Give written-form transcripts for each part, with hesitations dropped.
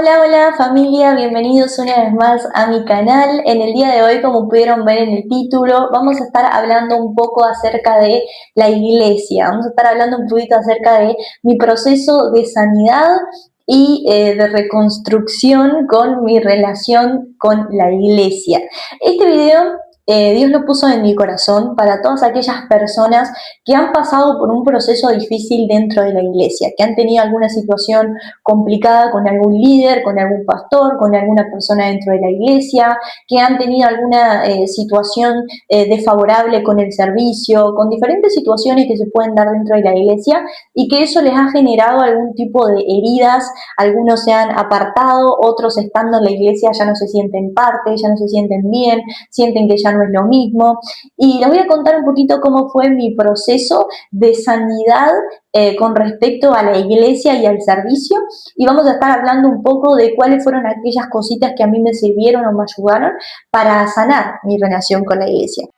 Hola, hola familia, bienvenidos una vez más a mi canal. En el día de hoy, como pudieron ver en el título, vamos a estar hablando un poco acerca de la iglesia. Vamos a estar hablando un poquito acerca de mi proceso de sanidad y de reconstrucción con mi relación con la iglesia. Este video Dios lo puso en mi corazón para todas aquellas personas que han pasado por un proceso difícil dentro de la iglesia, que han tenido alguna situación complicada con algún líder, con algún pastor, con alguna persona dentro de la iglesia, que han tenido alguna situación desfavorable con el servicio, con diferentes situaciones que se pueden dar dentro de la iglesia y que eso les ha generado algún tipo de heridas. Algunos se han apartado, otros estando en la iglesia ya no se sienten parte, ya no se sienten bien, sienten que ya no es lo mismo. Y les voy a contar un poquito cómo fue mi proceso de sanidad con respecto a la iglesia y al servicio, y vamos a estar hablando un poco de cuáles fueron aquellas cositas que a mí me sirvieron o me ayudaron para sanar mi relación con la iglesia.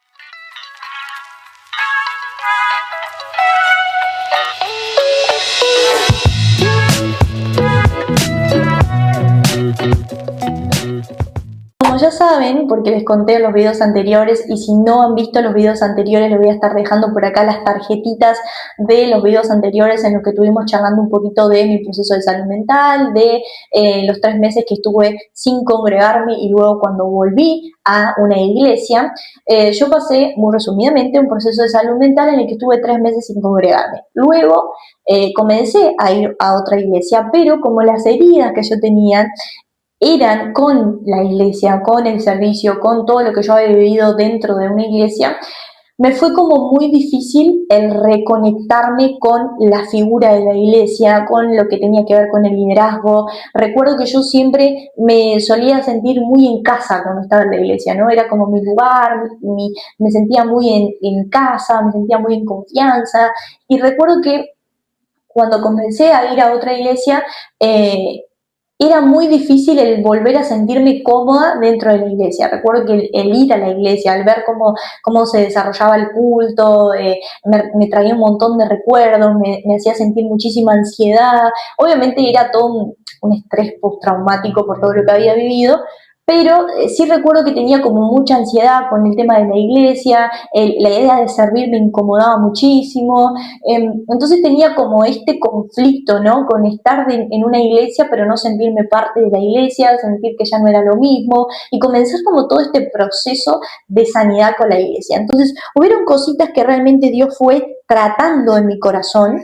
Como ya saben, porque les conté en los videos anteriores, y si no han visto los videos anteriores, les voy a estar dejando por acá las tarjetitas de los videos anteriores en los que estuvimos charlando un poquito de mi proceso de salud mental, de los 3 meses que estuve sin congregarme y luego cuando volví a una iglesia. Yo pasé, muy resumidamente, un proceso de salud mental en el que estuve 3 meses sin congregarme. Luego comencé a ir a otra iglesia, pero como las heridas que yo tenía eran con la iglesia, con el servicio, con todo lo que yo había vivido dentro de una iglesia, me fue como muy difícil el reconectarme con la figura de la iglesia, con lo que tenía que ver con el liderazgo. Recuerdo que yo siempre me solía sentir muy en casa cuando estaba en la iglesia, ¿no? Era como mi lugar, me sentía muy en casa, me sentía muy en confianza. Y recuerdo que cuando comencé a ir a otra iglesia, era muy difícil el volver a sentirme cómoda dentro de la iglesia. Recuerdo que el ir a la iglesia, al ver cómo se desarrollaba el culto, me traía un montón de recuerdos, me hacía sentir muchísima ansiedad. Obviamente era todo un estrés postraumático por todo lo que había vivido, pero sí recuerdo que tenía como mucha ansiedad con el tema de la iglesia, la idea de servir me incomodaba muchísimo. Entonces tenía como este conflicto, ¿no? Con estar en una iglesia pero no sentirme parte de la iglesia, sentir que ya no era lo mismo y comenzar como todo este proceso de sanidad con la iglesia. Entonces hubieron cositas que realmente Dios fue tratando en mi corazón.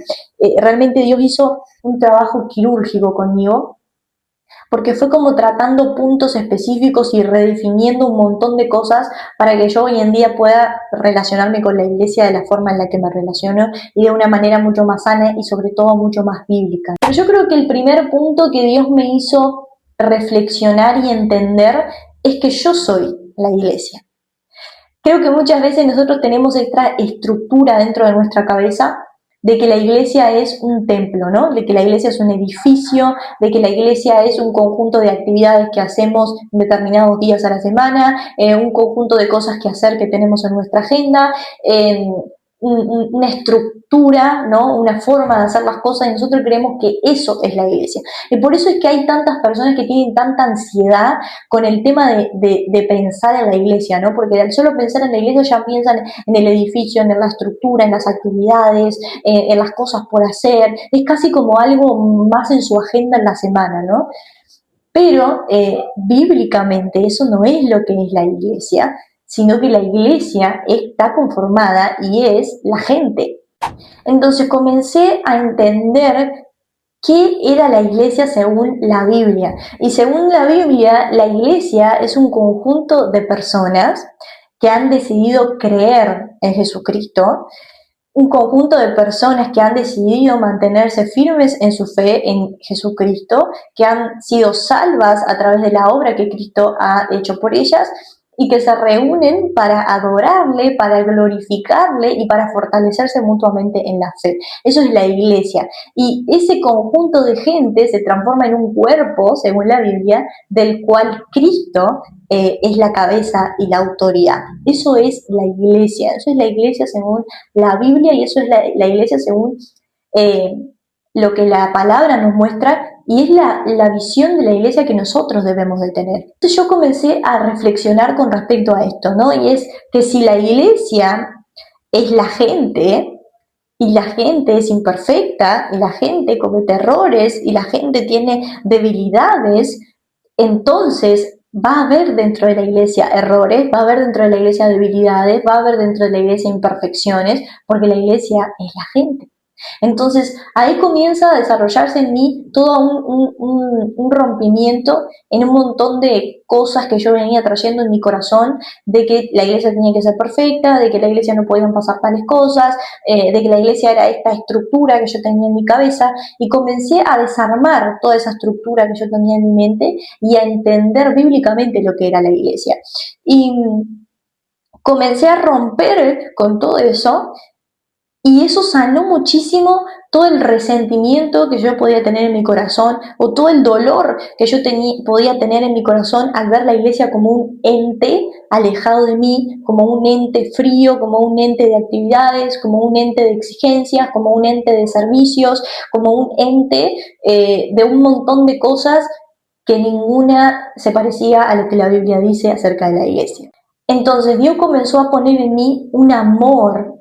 Realmente Dios hizo un trabajo quirúrgico conmigo, porque fue como tratando puntos específicos y redefiniendo un montón de cosas para que yo hoy en día pueda relacionarme con la iglesia de la forma en la que me relaciono y de una manera mucho más sana y sobre todo mucho más bíblica. Pero yo creo que el primer punto que Dios me hizo reflexionar y entender es que yo soy la iglesia. Creo que muchas veces nosotros tenemos esta estructura dentro de nuestra cabeza de que la iglesia es un templo, ¿no? De que la iglesia es un edificio, de que la iglesia es un conjunto de actividades que hacemos determinados días a la semana, un conjunto de cosas que hacer que tenemos en nuestra agenda, una estructura, ¿no? Una forma de hacer las cosas, y nosotros creemos que eso es la iglesia. Y por eso es que hay tantas personas que tienen tanta ansiedad con el tema de pensar en la iglesia, ¿no? Porque al solo pensar en la iglesia ya piensan en el edificio, en la estructura, en las actividades, en las cosas por hacer. Es casi como algo más en su agenda en la semana, ¿no? Pero bíblicamente eso no es lo que es la iglesia, sino que la iglesia está conformada y es la gente. Entonces comencé a entender qué era la iglesia según la Biblia. Y según la Biblia, la iglesia es un conjunto de personas que han decidido creer en Jesucristo, un conjunto de personas que han decidido mantenerse firmes en su fe en Jesucristo, que han sido salvas a través de la obra que Cristo ha hecho por ellas y que se reúnen para adorarle, para glorificarle y para fortalecerse mutuamente en la fe. Eso es la iglesia. Y ese conjunto de gente se transforma en un cuerpo, según la Biblia, del cual Cristo es la cabeza y la autoridad. Eso es la iglesia según la Biblia, y eso es la iglesia según lo que la palabra nos muestra y es la visión de la iglesia que nosotros debemos de tener. Entonces yo comencé a reflexionar con respecto a esto, ¿no? Y es que si la iglesia es la gente, y la gente es imperfecta, y la gente comete errores, y la gente tiene debilidades, entonces va a haber dentro de la iglesia errores, va a haber dentro de la iglesia debilidades, va a haber dentro de la iglesia imperfecciones, porque la iglesia es la gente. Entonces, ahí comienza a desarrollarse en mí todo un rompimiento en un montón de cosas que yo venía trayendo en mi corazón, de que la iglesia tenía que ser perfecta, de que la iglesia no podían pasar tales cosas, de que la iglesia era esta estructura que yo tenía en mi cabeza, y comencé a desarmar toda esa estructura que yo tenía en mi mente y a entender bíblicamente lo que era la iglesia. Y comencé a romper con todo eso y eso sanó muchísimo todo el resentimiento que yo podía tener en mi corazón o todo el dolor que yo podía tener en mi corazón al ver la iglesia como un ente alejado de mí, como un ente frío, como un ente de actividades, como un ente de exigencias, como un ente de servicios, como un ente de un montón de cosas que ninguna se parecía a lo que la Biblia dice acerca de la iglesia. Entonces Dios comenzó a poner en mí un amor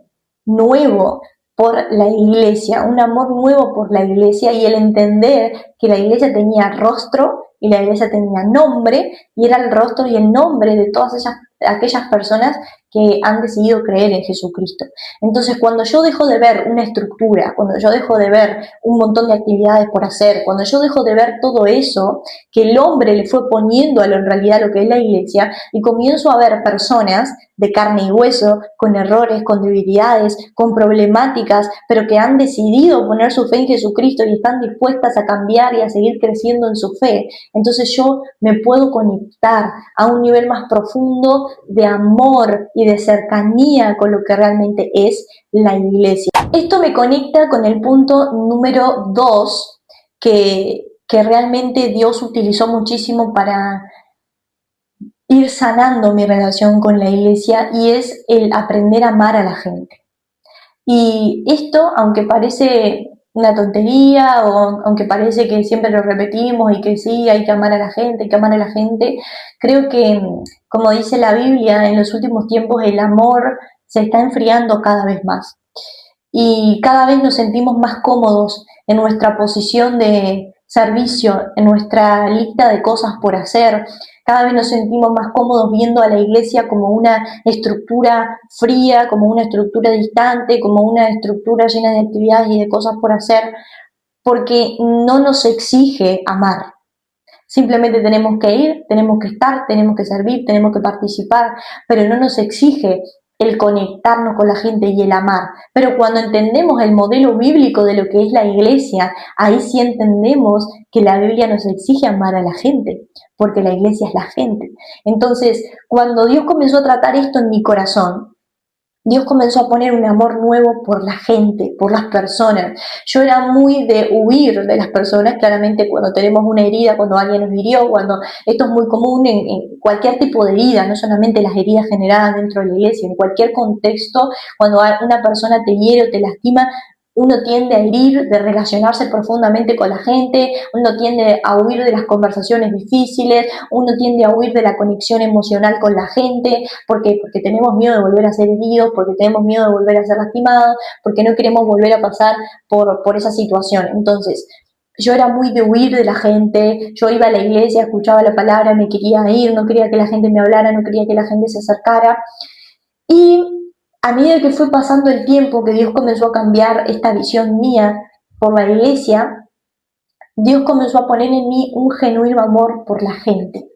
nuevo por la iglesia, un amor nuevo por la iglesia y el entender que la iglesia tenía rostro y la iglesia tenía nombre y era el rostro y el nombre de todas aquellas personas que han decidido creer en Jesucristo. Entonces, cuando yo dejo de ver una estructura, cuando yo dejo de ver un montón de actividades por hacer, cuando yo dejo de ver todo eso que el hombre le fue poniendo a en realidad lo que es la iglesia, y comienzo a ver personas de carne y hueso, con errores, con debilidades, con problemáticas, pero que han decidido poner su fe en Jesucristo y están dispuestas a cambiar y a seguir creciendo en su fe. Entonces yo me puedo conectar a un nivel más profundo de amor y de cercanía con lo que realmente es la iglesia. Esto me conecta con el punto número 2 que realmente Dios utilizó muchísimo para ir sanando mi relación con la iglesia y es el aprender a amar a la gente. Y esto, aunque parece una tontería o aunque parece que siempre lo repetimos y que sí, hay que amar a la gente, hay que amar a la gente, creo que, como dice la Biblia, en los últimos tiempos el amor se está enfriando cada vez más y cada vez nos sentimos más cómodos en nuestra posición de servicio, en nuestra lista de cosas por hacer. Cada vez nos sentimos más cómodos viendo a la iglesia como una estructura fría, como una estructura distante, como una estructura llena de actividades y de cosas por hacer, porque no nos exige amar. Simplemente tenemos que ir, tenemos que estar, tenemos que servir, tenemos que participar, pero no nos exige el conectarnos con la gente y el amar. Pero cuando entendemos el modelo bíblico de lo que es la iglesia, ahí sí entendemos que la Biblia nos exige amar a la gente, porque la iglesia es la gente. Entonces, cuando Dios comenzó a tratar esto en mi corazón, Dios comenzó a poner un amor nuevo por la gente, por las personas. Yo era muy de huir de las personas, claramente cuando tenemos una herida, cuando alguien nos hirió, cuando esto es muy común en cualquier tipo de herida, no solamente las heridas generadas dentro de la iglesia, en cualquier contexto, cuando una persona te hiere o te lastima, uno tiende a herir, de relacionarse profundamente con la gente, uno tiende a huir de las conversaciones difíciles, uno tiende a huir de la conexión emocional con la gente, porque tenemos miedo de volver a ser heridos, porque tenemos miedo de volver a ser lastimados, porque no queremos volver a pasar por esa situación. Entonces, yo era muy de huir de la gente, yo iba a la iglesia, escuchaba la palabra, me quería ir, no quería que la gente me hablara, no quería que la gente se acercara. Y a medida que fue pasando el tiempo, que Dios comenzó a cambiar esta visión mía por la iglesia, Dios comenzó a poner en mí un genuino amor por la gente.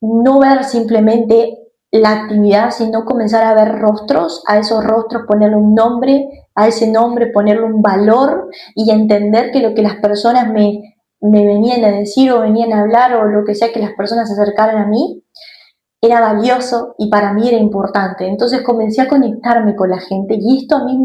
No ver simplemente la actividad, sino comenzar a ver rostros, a esos rostros ponerle un nombre, a ese nombre ponerle un valor y entender que lo que las personas me venían a decir o venían a hablar o lo que sea que las personas se acercaran a mí, era valioso y para mí era importante. Entonces comencé a conectarme con la gente y esto a mí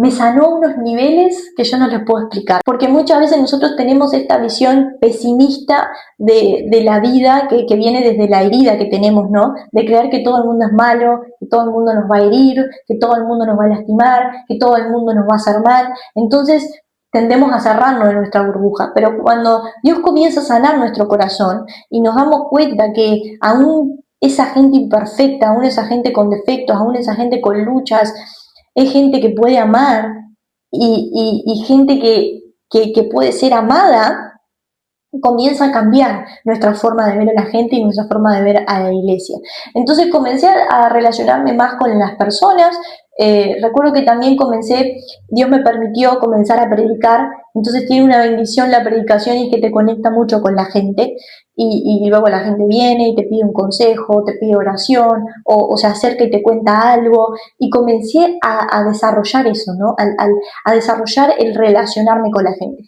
me sanó a unos niveles que yo no les puedo explicar. Porque muchas veces nosotros tenemos esta visión pesimista de la vida que viene desde la herida que tenemos, ¿no? De creer que todo el mundo es malo, que todo el mundo nos va a herir, que todo el mundo nos va a lastimar, que todo el mundo nos va a hacer mal. Entonces tendemos a cerrarnos en nuestra burbuja. Pero cuando Dios comienza a sanar nuestro corazón y nos damos cuenta que aún esa gente imperfecta, aún esa gente con defectos, aún esa gente con luchas, es gente que puede amar y gente que puede ser amada, comienza a cambiar nuestra forma de ver a la gente y nuestra forma de ver a la iglesia. Entonces comencé a relacionarme más con las personas. Recuerdo que también Dios me permitió comenzar a predicar, entonces tiene una bendición la predicación y que te conecta mucho con la gente y luego la gente viene y te pide un consejo, te pide oración o se acerca y te cuenta algo y comencé a desarrollar eso, ¿no? A desarrollar el relacionarme con la gente.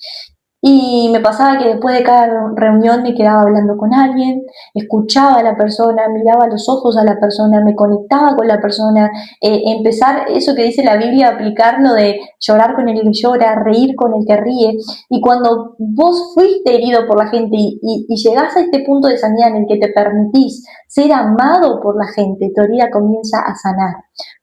Y me pasaba que después de cada reunión me quedaba hablando con alguien, escuchaba a la persona, miraba a los ojos a la persona, me conectaba con la persona, empezar eso que dice la Biblia, aplicarlo de llorar con el que llora, reír con el que ríe. Y cuando vos fuiste herido por la gente y llegás a este punto de sanidad en el que te permitís ser amado por la gente, tu herida comienza a sanar.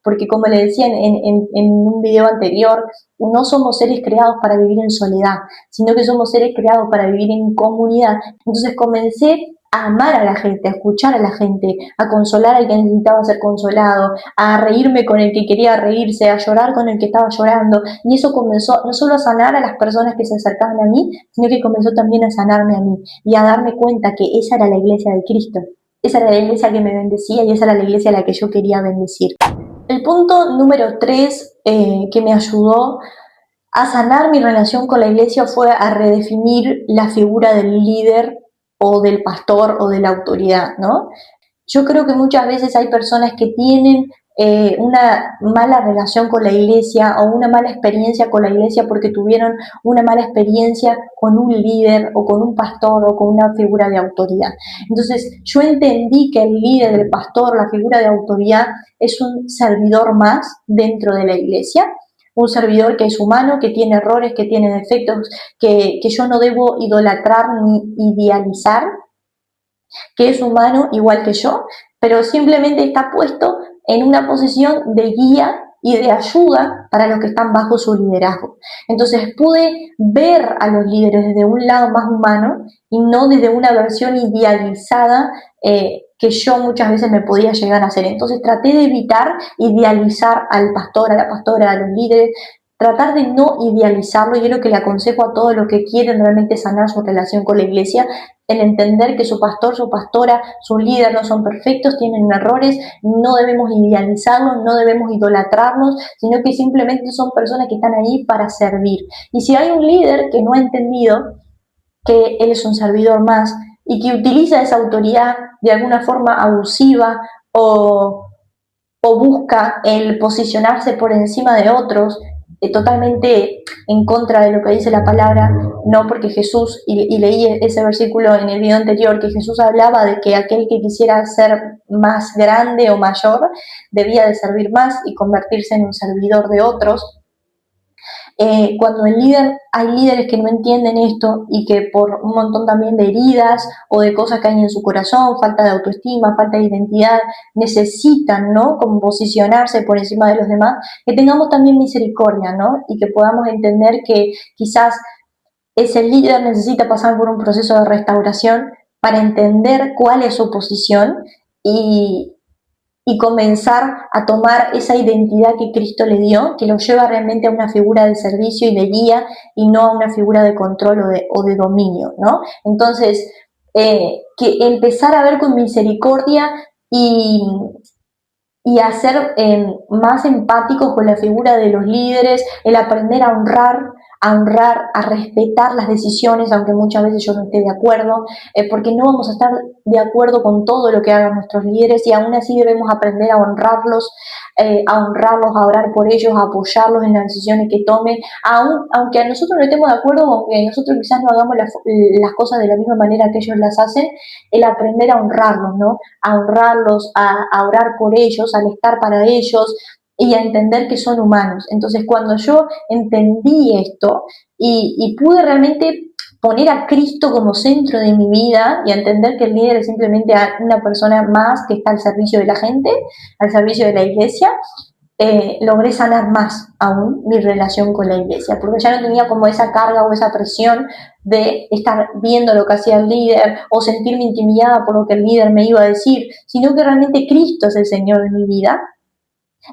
Porque como le decía en un video anterior, no somos seres creados para vivir en soledad, sino que somos seres creados para vivir en comunidad. Entonces comencé a amar a la gente, a escuchar a la gente, a consolar al que necesitaba ser consolado, a reírme con el que quería reírse, a llorar con el que estaba llorando. Y eso comenzó no solo a sanar a las personas que se acercaban a mí, sino que comenzó también a sanarme a mí y a darme cuenta que esa era la iglesia de Cristo. Esa era la iglesia que me bendecía y esa era la iglesia a la que yo quería bendecir. El punto número 3 que me ayudó a sanar mi relación con la iglesia fue a redefinir la figura del líder o del pastor o de la autoridad, ¿no? Yo creo que muchas veces hay personas que tienen una mala relación con la iglesia o una mala experiencia con la iglesia porque tuvieron una mala experiencia con un líder o con un pastor o con una figura de autoridad. Entonces yo entendí que el líder, el pastor, la figura de autoridad es un servidor más dentro de la iglesia, un servidor que es humano, que tiene errores, que tiene defectos, que yo no debo idolatrar ni idealizar, que es humano igual que yo, pero simplemente está puesto en una posición de guía y de ayuda para los que están bajo su liderazgo. Entonces pude ver a los líderes desde un lado más humano y no desde una versión idealizada que yo muchas veces me podía llegar a hacer. Entonces traté de evitar idealizar al pastor, a la pastora, a los líderes, tratar de no idealizarlo, y es lo que le aconsejo a todos los que quieren realmente sanar su relación con la iglesia, el entender que su pastor, su pastora, su líder no son perfectos, tienen errores, no debemos idealizarlos, no debemos idolatrarlos, sino que simplemente son personas que están ahí para servir. Y si hay un líder que no ha entendido que él es un servidor más y que utiliza esa autoridad de alguna forma abusiva o busca el posicionarse por encima de otros, totalmente en contra de lo que dice la palabra, no porque Jesús, y leí ese versículo en el video anterior, que Jesús hablaba de que aquel que quisiera ser más grande o mayor debía de servir más y convertirse en un servidor de otros. Cuando hay líderes que no entienden esto y que por un montón también de heridas o de cosas que hay en su corazón, falta de autoestima, falta de identidad, necesitan, ¿no? Como posicionarse por encima de los demás, que tengamos también misericordia, ¿no? Y que podamos entender que quizás ese líder necesita pasar por un proceso de restauración para entender cuál es su posición y, y comenzar a tomar esa identidad que Cristo le dio, que lo lleva realmente a una figura de servicio y de guía y no a una figura de control o de dominio, ¿no? Entonces, que empezar a ver con misericordia y a ser más empáticos con la figura de los líderes, el aprender a honrar, a respetar las decisiones, aunque muchas veces yo no esté de acuerdo, porque no vamos a estar de acuerdo con todo lo que hagan nuestros líderes y aún así debemos aprender a orar por ellos, a apoyarlos en las decisiones que tomen, aunque a nosotros no estemos de acuerdo, aunque nosotros quizás no hagamos las cosas de la misma manera que ellos las hacen, el aprender a honrarlos, ¿no? A honrarlos, a orar por ellos, al estar para ellos, y a entender que son humanos. Entonces, cuando yo entendí esto y pude realmente poner a Cristo como centro de mi vida y a entender que el líder es simplemente una persona más que está al servicio de la gente, al servicio de la iglesia, logré sanar más aún mi relación con la iglesia, porque ya no tenía como esa carga o esa presión de estar viendo lo que hacía el líder o sentirme intimidada por lo que el líder me iba a decir, sino que realmente Cristo es el Señor de mi vida.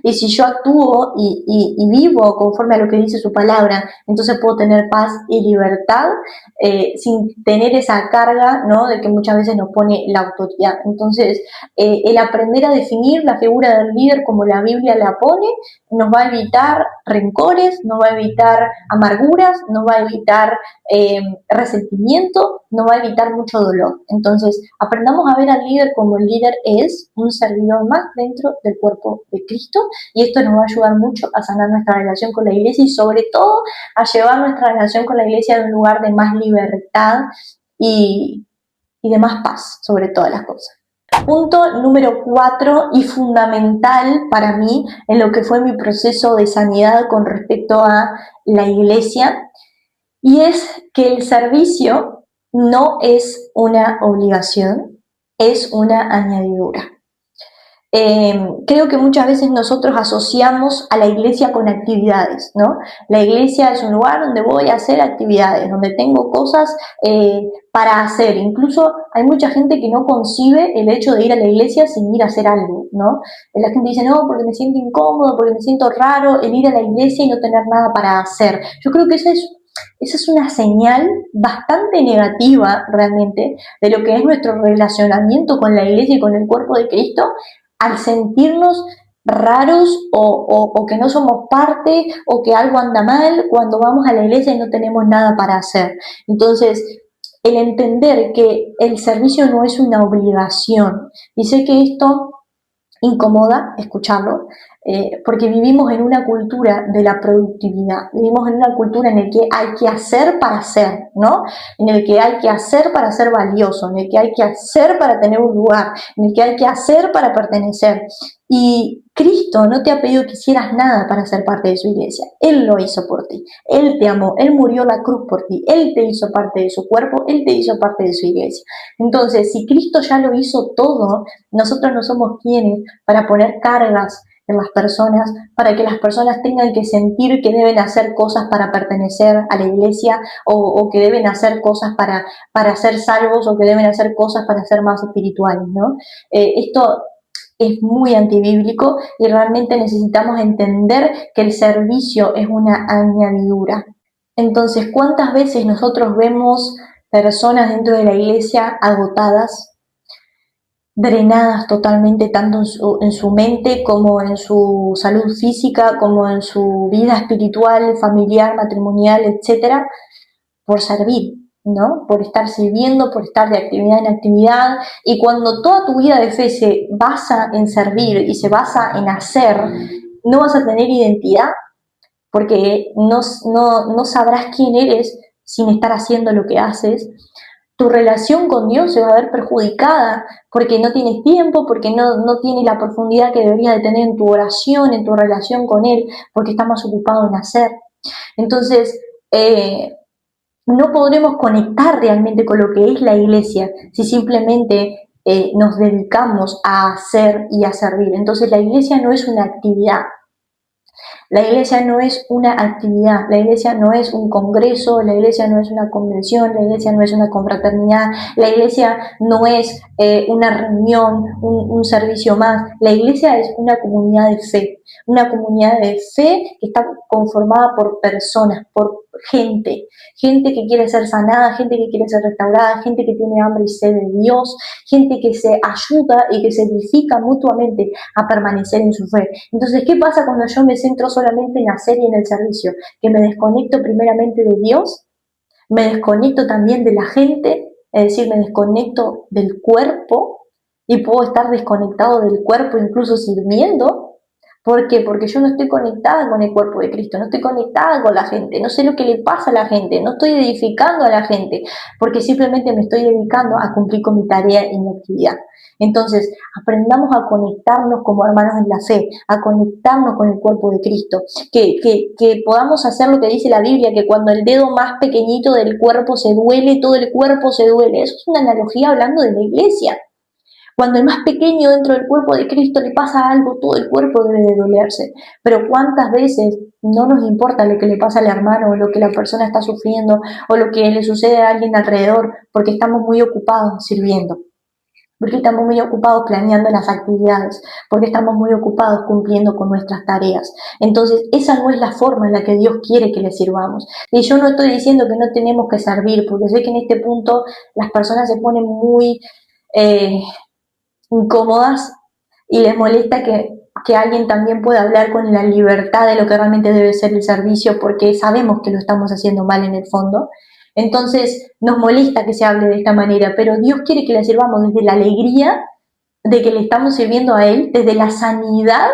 Y si yo actúo y vivo conforme a lo que dice su palabra, entonces puedo tener paz y libertad sin tener esa carga, ¿no?, de que muchas veces nos pone la autoridad. Entonces, el aprender a definir la figura del líder como la Biblia la pone, nos va a evitar rencores, nos va a evitar amarguras, nos va a evitar resentimiento, nos va a evitar mucho dolor. Entonces, aprendamos a ver al líder como el líder es un servidor más dentro del cuerpo de Cristo, y esto nos va a ayudar mucho a sanar nuestra relación con la iglesia y sobre todo a llevar nuestra relación con la iglesia a un lugar de más libertad y, y de más paz sobre todas las cosas. Punto número 4 y fundamental para mí en lo que fue mi proceso de sanidad con respecto a la iglesia, y es que el servicio no es una obligación, es una añadidura. Creo que muchas veces nosotros asociamos a la iglesia con actividades, ¿no? La iglesia es un lugar donde voy a hacer actividades, donde tengo cosas para hacer. Incluso hay mucha gente que no concibe el hecho de ir a la iglesia sin ir a hacer algo, ¿no? La gente dice, no, porque me siento incómodo, porque me siento raro el ir a la iglesia y no tener nada para hacer. Yo creo que esa es una señal bastante negativa realmente de lo que es nuestro relacionamiento con la iglesia y con el cuerpo de Cristo, al sentirnos raros o que no somos parte o que algo anda mal cuando vamos a la iglesia y no tenemos nada para hacer. Entonces, el entender que el servicio no es una obligación, y sé que esto incomoda escucharlo, porque vivimos en una cultura de la productividad, vivimos en una cultura en la que hay que hacer para ser, ¿no? En el que hay que hacer para ser valioso, en el que hay que hacer para tener un lugar, en el que hay que hacer para pertenecer. Y Cristo no te ha pedido que hicieras nada para ser parte de su iglesia. Él lo hizo por ti. Él te amó. Él murió en la cruz por ti. Él te hizo parte de su cuerpo. Él te hizo parte de su iglesia. Entonces, si Cristo ya lo hizo todo, nosotros no somos quienes para poner cargas en las personas, para que las personas tengan que sentir que deben hacer cosas para pertenecer a la iglesia o que deben hacer cosas para ser salvos o que deben hacer cosas para ser más espirituales, ¿no? Esto es muy antibíblico y realmente necesitamos entender que el servicio es una añadidura. Entonces, ¿cuántas veces nosotros vemos personas dentro de la iglesia agotadas, drenadas totalmente, tanto en su mente como en su salud física, como en su vida espiritual, familiar, matrimonial, etcétera, por servir, ¿no? Por estar sirviendo, por estar de actividad en actividad? Y cuando toda tu vida de fe se basa en servir y se basa en hacer, no vas a tener identidad, porque no sabrás quién eres sin estar haciendo lo que haces. Tu relación con Dios se va a ver perjudicada porque no tienes tiempo, porque no tienes la profundidad que deberías de tener en tu oración, en tu relación con Él, porque estás más ocupado en hacer. Entonces, no podremos conectar realmente con lo que es la iglesia si simplemente nos dedicamos a hacer y a servir. Entonces, la iglesia no es una actividad. La iglesia no es una actividad, la iglesia no es un congreso, la iglesia no es una convención, la iglesia no es una confraternidad, la iglesia no es una reunión, un servicio más. La iglesia es una comunidad de fe que está conformada por personas, por gente que quiere ser sanada, gente que quiere ser restaurada, gente que tiene hambre y sed de Dios, gente que se ayuda y que se edifica mutuamente a permanecer en su fe. Entonces, ¿qué pasa cuando yo me centro solamente en hacer y en el servicio? Que me desconecto primeramente de Dios, me desconecto también de la gente, es decir, me desconecto del cuerpo y puedo estar desconectado del cuerpo incluso sirviendo, ¿Por qué? Porque yo no estoy conectada con el cuerpo de Cristo, no estoy conectada con la gente, no sé lo que le pasa a la gente, no estoy edificando a la gente, porque simplemente me estoy dedicando a cumplir con mi tarea y mi actividad. Entonces, aprendamos a conectarnos como hermanos en la fe, a conectarnos con el cuerpo de Cristo, que podamos hacer lo que dice la Biblia, que cuando el dedo más pequeñito del cuerpo se duele, todo el cuerpo se duele. Eso es una analogía hablando de la iglesia. Cuando el más pequeño dentro del cuerpo de Cristo le pasa algo, todo el cuerpo debe de dolerse. Pero ¿cuántas veces no nos importa lo que le pasa al hermano o lo que la persona está sufriendo o lo que le sucede a alguien alrededor porque estamos muy ocupados sirviendo? Porque estamos muy ocupados planeando las actividades, porque estamos muy ocupados cumpliendo con nuestras tareas. Entonces, esa no es la forma en la que Dios quiere que le sirvamos. Y yo no estoy diciendo que no tenemos que servir, porque sé que en este punto las personas se ponen muy incómodas y les molesta que alguien también pueda hablar con la libertad de lo que realmente debe ser el servicio, porque sabemos que lo estamos haciendo mal en el fondo. Entonces nos molesta que se hable de esta manera, pero Dios quiere que le sirvamos desde la alegría de que le estamos sirviendo a Él, desde la sanidad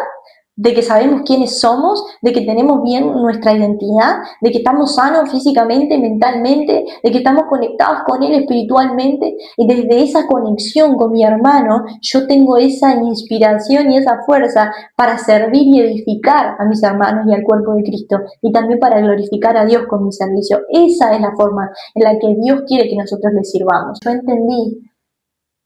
de que sabemos quiénes somos, de que tenemos bien nuestra identidad, de que estamos sanos físicamente, mentalmente, de que estamos conectados con Él espiritualmente, y desde esa conexión con mi hermano, yo tengo esa inspiración y esa fuerza para servir y edificar a mis hermanos y al cuerpo de Cristo, y también para glorificar a Dios con mi servicio. Esa es la forma en la que Dios quiere que nosotros le sirvamos. Yo entendí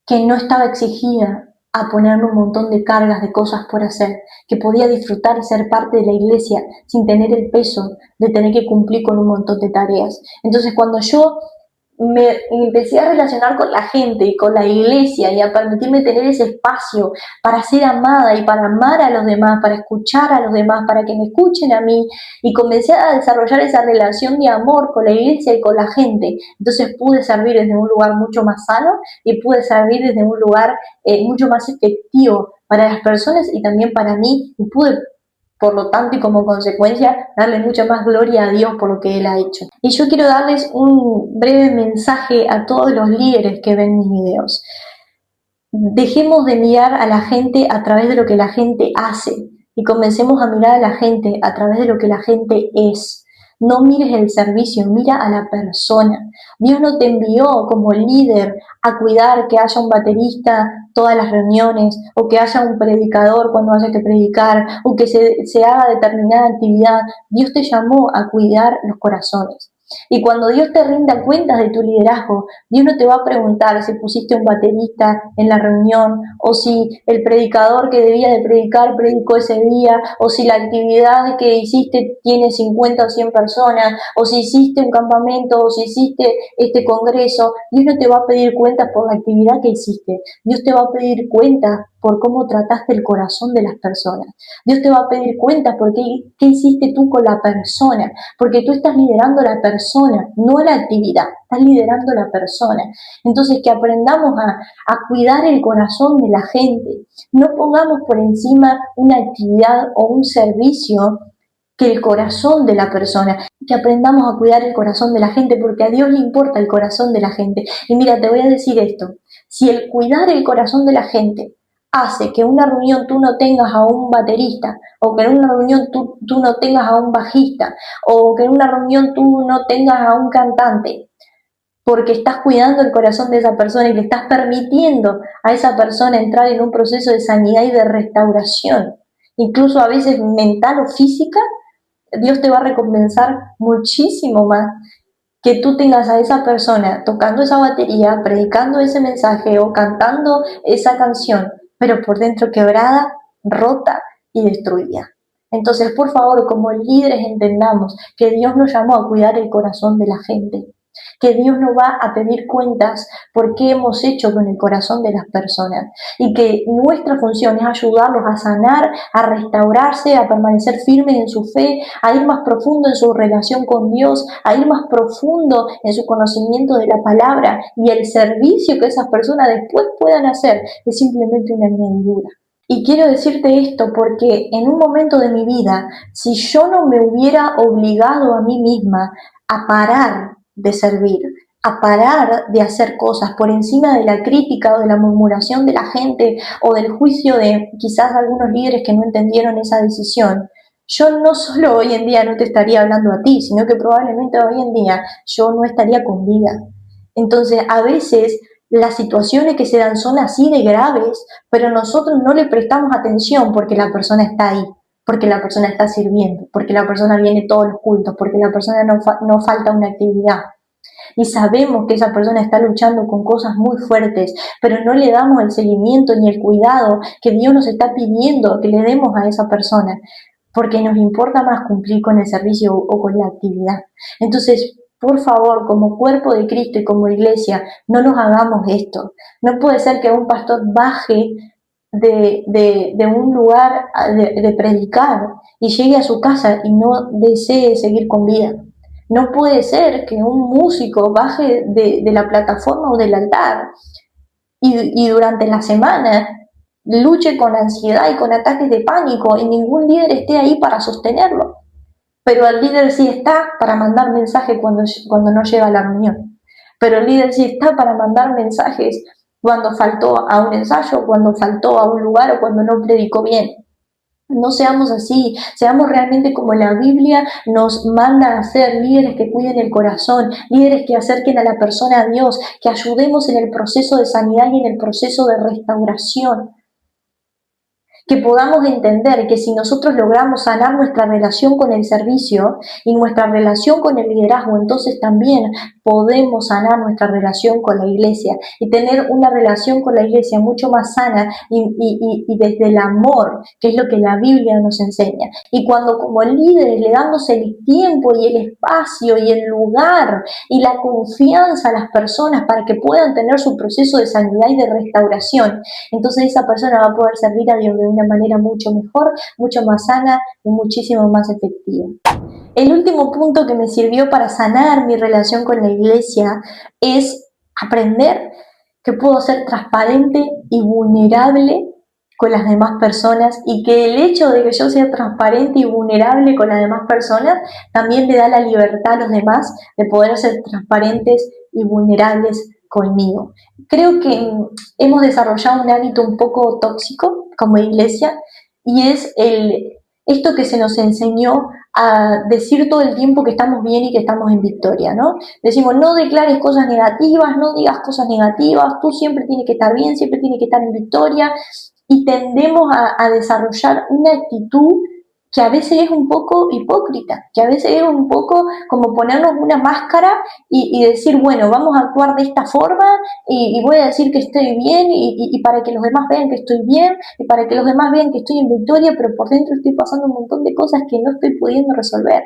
que no estaba exigida a ponerme un montón de cargas de cosas por hacer, que podía disfrutar y ser parte de la iglesia sin tener el peso de tener que cumplir con un montón de tareas. Entonces, cuando yo me empecé a relacionar con la gente y con la iglesia y a permitirme tener ese espacio para ser amada y para amar a los demás, para escuchar a los demás, para que me escuchen a mí, y comencé a desarrollar esa relación de amor con la iglesia y con la gente. Entonces pude servir desde un lugar mucho más sano y pude servir desde un lugar mucho más efectivo para las personas y también para mí, y pude por lo tanto y como consecuencia darle mucha más gloria a Dios por lo que Él ha hecho. Y yo quiero darles un breve mensaje a todos los líderes que ven mis videos. Dejemos de mirar a la gente a través de lo que la gente hace y comencemos a mirar a la gente a través de lo que la gente es. No mires el servicio, mira a la persona. Dios no te envió como líder a cuidar que haya un baterista todas las reuniones, o que haya un predicador cuando haya que predicar, o que se haga determinada actividad. Dios te llamó a cuidar los corazones. Y cuando Dios te rinda cuentas de tu liderazgo, Dios no te va a preguntar si pusiste un baterista en la reunión, o si el predicador que debía de predicar predicó ese día, o si la actividad que hiciste tiene 50 o 100 personas, o si hiciste un campamento, o si hiciste este congreso. Dios no te va a pedir cuentas por la actividad que hiciste. Dios te va a pedir cuentas por cómo trataste el corazón de las personas. Dios te va a pedir cuentas por qué hiciste tú con la persona, porque tú estás liderando a la persona, no la actividad, estás liderando a la persona. Entonces, que aprendamos a cuidar el corazón de la gente. No pongamos por encima una actividad o un servicio que el corazón de la persona, que aprendamos a cuidar el corazón de la gente, porque a Dios le importa el corazón de la gente. Y mira, te voy a decir esto, si el cuidar el corazón de la gente hace que en una reunión tú no tengas a un baterista, o que en una reunión tú no tengas a un bajista, o que en una reunión tú no tengas a un cantante, porque estás cuidando el corazón de esa persona y le estás permitiendo a esa persona entrar en un proceso de sanidad y de restauración, incluso a veces mental o física, Dios te va a recompensar muchísimo más que tú tengas a esa persona tocando esa batería, predicando ese mensaje o cantando esa canción, pero por dentro quebrada, rota y destruida. Entonces, por favor, como líderes entendamos que Dios nos llamó a cuidar el corazón de la gente, que Dios nos va a pedir cuentas por qué hemos hecho con el corazón de las personas, y que nuestra función es ayudarlos a sanar, a restaurarse, a permanecer firmes en su fe, a ir más profundo en su relación con Dios, a ir más profundo en su conocimiento de la palabra, y el servicio que esas personas después puedan hacer es simplemente una añadidura. Y quiero decirte esto porque en un momento de mi vida, si yo no me hubiera obligado a mí misma a parar de servir, a parar de hacer cosas por encima de la crítica o de la murmuración de la gente o del juicio de quizás algunos líderes que no entendieron esa decisión, yo no solo hoy en día no te estaría hablando a ti, sino que probablemente hoy en día yo no estaría con vida. Entonces, a veces las situaciones que se dan son así de graves, pero nosotros no le prestamos atención porque la persona está ahí, porque la persona está sirviendo, porque la persona viene todos los cultos, porque la persona no falta una actividad y sabemos que esa persona está luchando con cosas muy fuertes, pero no le damos el seguimiento ni el cuidado que Dios nos está pidiendo que le demos a esa persona, porque nos importa más cumplir con el servicio o con la actividad. Entonces, por favor, como cuerpo de Cristo y como iglesia, no nos hagamos esto. No puede ser que un pastor baje de un lugar de predicar y llegue a su casa y no desee seguir con vida. No puede ser que un músico baje de la plataforma o del altar y durante la semana luche con ansiedad y con ataques de pánico y ningún líder esté ahí para sostenerlo. Pero el líder sí está para mandar mensajes cuando no llega a la reunión. Pero el líder sí está para mandar mensajes cuando faltó a un ensayo, cuando faltó a un lugar o cuando no predicó bien. No seamos así, seamos realmente como la Biblia nos manda a ser, líderes que cuiden el corazón, líderes que acerquen a la persona a Dios, que ayudemos en el proceso de sanidad y en el proceso de restauración. Que podamos entender que si nosotros logramos sanar nuestra relación con el servicio y nuestra relación con el liderazgo, entonces también podemos sanar nuestra relación con la iglesia y tener una relación con la iglesia mucho más sana y desde el amor, que es lo que la Biblia nos enseña. Y cuando como líderes le damos el tiempo y el espacio y el lugar y la confianza a las personas para que puedan tener su proceso de sanidad y de restauración, entonces esa persona va a poder servir a Dios de una manera mucho mejor, mucho más sana y muchísimo más efectiva. El último punto que me sirvió para sanar mi relación con la iglesia es aprender que puedo ser transparente y vulnerable con las demás personas y que el hecho de que yo sea transparente y vulnerable con las demás personas también le da la libertad a los demás de poder ser transparentes y vulnerables conmigo. Creo que hemos desarrollado un hábito un poco tóxico como iglesia y es esto que se nos enseñó a decir todo el tiempo que estamos bien y que estamos en victoria, ¿no? Decimos, no declares cosas negativas, no digas cosas negativas, tú siempre tienes que estar bien, siempre tienes que estar en victoria y tendemos a desarrollar una actitud que a veces es un poco hipócrita, que a veces es un poco como ponernos una máscara y decir, bueno, vamos a actuar de esta forma y voy a decir que estoy bien y para que los demás vean que estoy bien y para que los demás vean que estoy en victoria, pero por dentro estoy pasando un montón de cosas que no estoy pudiendo resolver.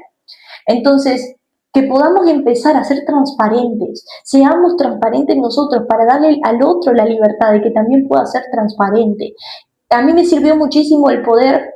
Entonces, que podamos empezar a ser transparentes, seamos transparentes nosotros para darle al otro la libertad de que también pueda ser transparente. A mí me sirvió muchísimo el poder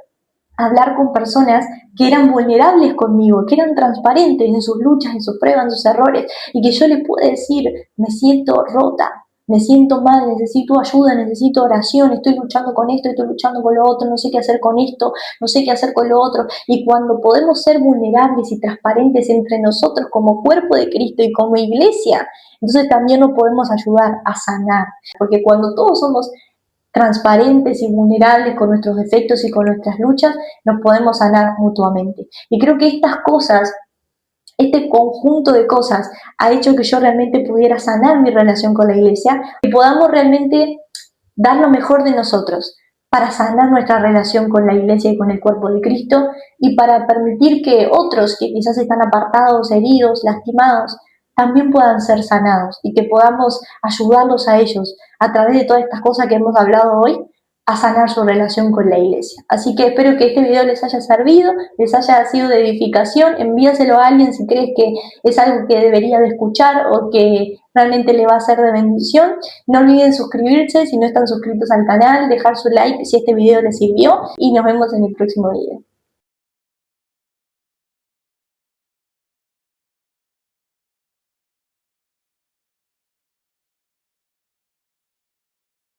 hablar con personas que eran vulnerables conmigo, que eran transparentes en sus luchas, en sus pruebas, en sus errores, y que yo le pude decir, me siento rota, me siento mal, necesito ayuda, necesito oración, estoy luchando con esto, estoy luchando con lo otro, no sé qué hacer con esto, no sé qué hacer con lo otro. Y cuando podemos ser vulnerables y transparentes entre nosotros como cuerpo de Cristo y como iglesia, entonces también nos podemos ayudar a sanar, porque cuando todos somos transparentes y vulnerables con nuestros defectos y con nuestras luchas, nos podemos sanar mutuamente. Y creo que estas cosas, este conjunto de cosas, ha hecho que yo realmente pudiera sanar mi relación con la iglesia y podamos realmente dar lo mejor de nosotros para sanar nuestra relación con la iglesia y con el cuerpo de Cristo y para permitir que otros que quizás están apartados, heridos, lastimados, también puedan ser sanados y que podamos ayudarlos a ellos a través de todas estas cosas que hemos hablado hoy a sanar su relación con la iglesia. Así que espero que este video les haya servido, les haya sido de edificación, envíaselo a alguien si crees que es algo que debería de escuchar o que realmente le va a ser de bendición. No olviden suscribirse si no están suscritos al canal, dejar su like si este video les sirvió y nos vemos en el próximo video.